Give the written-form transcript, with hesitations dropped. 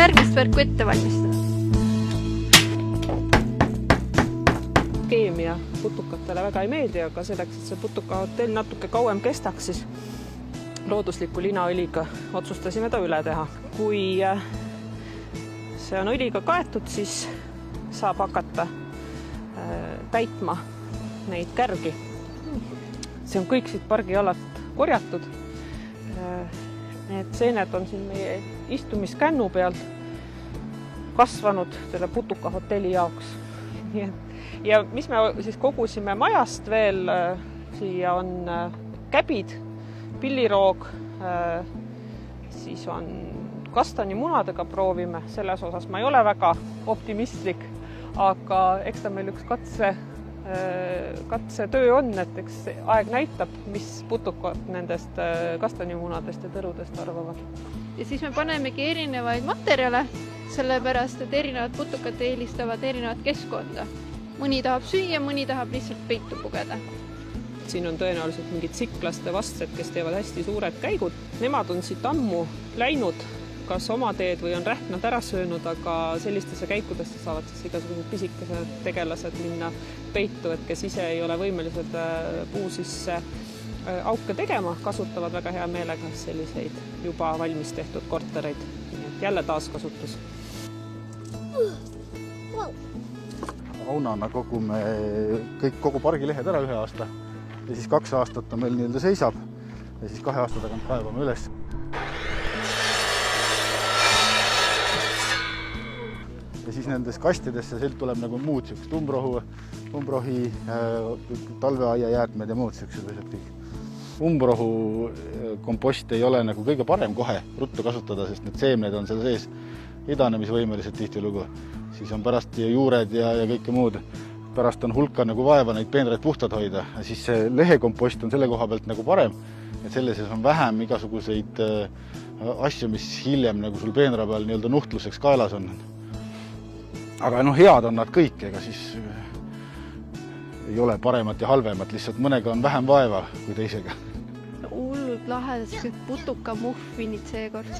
järgmist värku ette valmistada. Keemia putukatele väga ei meeldi, aga selleks, et see putukahotell natuke kauem kestaks, siis loodusliku linaõliga otsustasime ta üle teha. Kui see on õliga kaetud, siis saab hakata täitma neid kärgi. See on kõik siit pargialalt korjatud. Need seened on siin meie istumiskännu peal kasvanud selle putukahotelli jaoks. Ja mis me siis kogusime majast veel, siia on käbid, pilliroog, siis on kastanimunadega proovime, selles osas ma ei ole väga optimistlik, aga eks ta meil üks katsetöö on, et eks aeg näitab, mis putukad nendest kastanimunadest ja tõrudest arvavad. Ja siis me panemegi erinevaid materjale, sellepärast, et erinevad putukad eelistavad erinevat keskkonda. Mõni tahab süüa, mõni tahab lihtsalt peitu pugeda. Siin on tõenäoliselt mingid siklaste vastsed, kes teevad hästi suured käigud. Nemad on siit ammu läinud, kas oma teed või on rähnad ära söönud, aga sellistesse käikudesse saavad siis igasugused pisikesed tegelased minna peitu, et kes ise ei ole võimelised puu sisse auke tegema, kasutavad väga hea meelega selliseid juba valmis tehtud kortereid. Jälle taaskasutus. Aunana kogume kogu pargi lehed ära 1 aasta ja siis 2 aastat ta meil nii-öelda seisab ja siis 2 aasta tagant kaevame üles. Ja siis nendes kastidesse sealt tuleb nagu muud siuksed umbrohi, talveaia jäätmed ja muud siuksed asjad kõik. Umbrohu kompost ei ole nagu kõige parem kohe ruttu kasutada, sest need seemned on seal sees idanemisvõimelised tihtilugu. Siis on pärast juured ja kõike muud. Pärast on hulka nagu vaeva neid peenraid puhtad hoida. Ja siis see lehekompost on selle koha pealt nagu parem, et selle sees on vähem igasuguseid asju, mis hiljem nagu sul peenra peal nii-öelda nuhtluseks kaelas on. Aga head on nad kõik, ega siis ei ole paremat ja halvemat, lihtsalt mõnega on vähem vaeva kui teisega. Hullud lahedad putukamuffinid seekord.